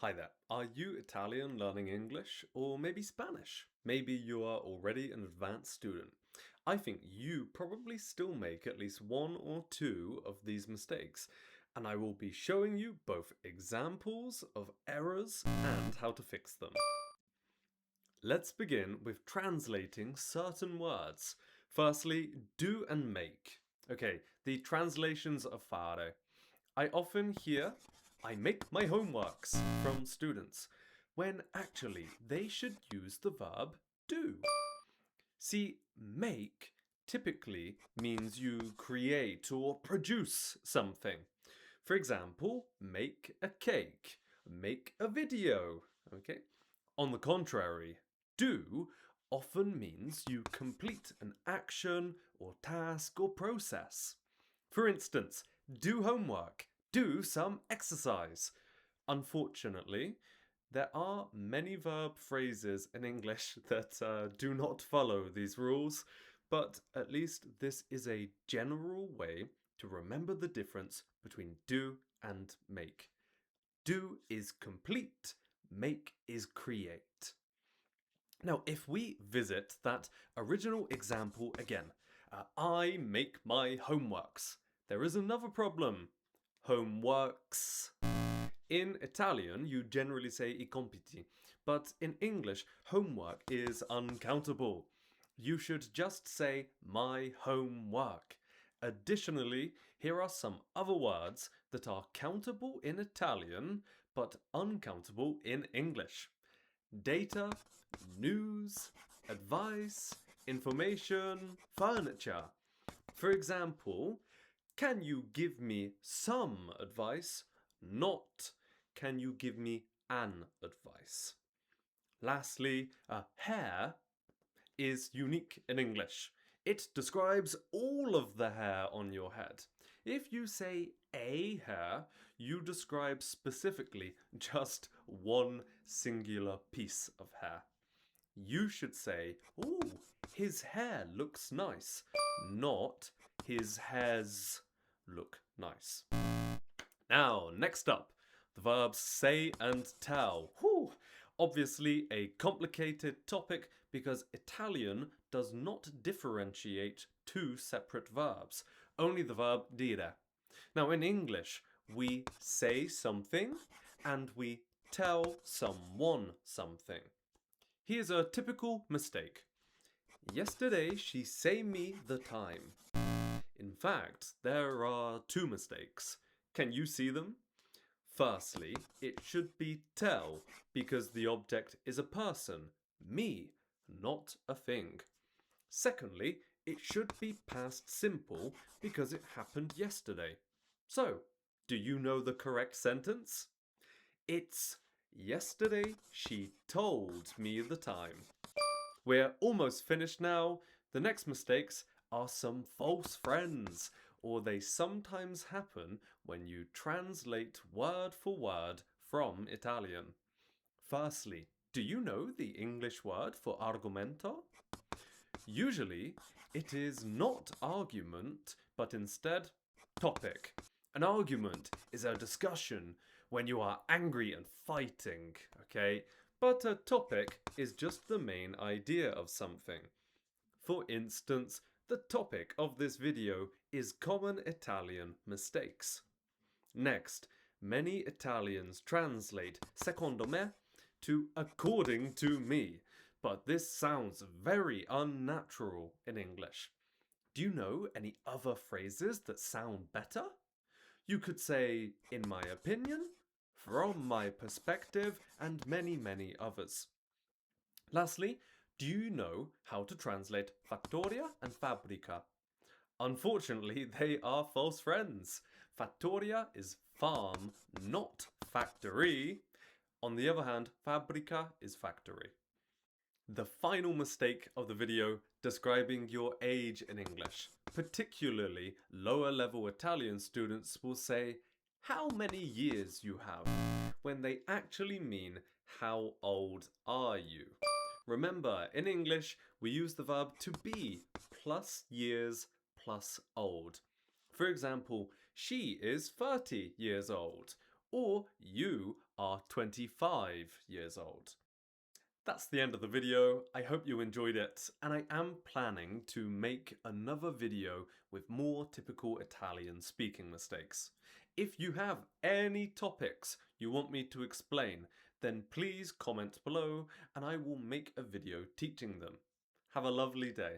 Hi there. Are you Italian learning English or maybe Spanish? Maybe you are already an advanced student. I think you probably still make at least one or two of these mistakes, and I will be showing you both examples of errors and how to fix them. Let's begin with translating certain words. Firstly, do and make. Okay, the translations of fare. I often hear, I make my homeworks from students, when actually they should use the verb do. See, make typically means you create or produce something. For example, make a cake, make a video, okay? On the contrary, do often means you complete an action or task or process. For instance, do homework, do some exercise. Unfortunately, there are many verb phrases in English that do not follow these rules, but at least this is a general way to remember the difference between do and make. Do is complete, make is create. Now, if we visit that original example again, I make my homeworks. There is another problem. Homeworks. In Italian, you generally say I compiti, but in English, homework is uncountable. You should just say my homework. Additionally, here are some other words that are countable in Italian but uncountable in English. Data, news, advice, information, furniture. For example, can you give me some advice? Not, can you give me an advice? Lastly, hair is unique in English. It describes all of the hair on your head. If you say a hair, you describe specifically just one singular piece of hair. You should say, "Ooh, his hair looks nice," not "his hairs look nice." Now, next up, the verbs say and tell. Whew! Obviously a complicated topic because Italian does not differentiate two separate verbs, only the verb dire. Now in English, we say something and we tell someone something. Here's a typical mistake. Yesterday she say me the time. In fact, there are two mistakes. Can you see them? Firstly, it should be tell because the object is a person, me, not a thing. Secondly, it should be past simple because it happened yesterday. So, do you know the correct sentence? It's yesterday she told me the time. We're almost finished now. The next mistakes are some false friends, or they sometimes happen when you translate word for word from Italian. Firstly, do you know the English word for argomento? Usually, it is not argument, but instead topic. An argument is a discussion when you are angry and fighting, okay? But a topic is just the main idea of something. For instance, the topic of this video is common Italian mistakes. Next, many Italians translate secondo me to according to me, but this sounds very unnatural in English. Do you know any other phrases that sound better? You could say, in my opinion, from my perspective, and many, many others. Lastly, do you know how to translate fattoria and fabbrica? Unfortunately, they are false friends. Fattoria is farm, not factory. On the other hand, fabbrica is factory. The final mistake of the video, describing your age in English. Particularly lower level Italian students will say how many years you have when they actually mean how old are you. Remember, in English we use the verb to be plus years plus old. For example, she is 30 years old, or you are 25 years old. That's the end of the video. I hope you enjoyed it, and I am planning to make another video with more typical Italian speaking mistakes. If you have any topics you want me to explain, then please comment below and I will make a video teaching them. Have a lovely day.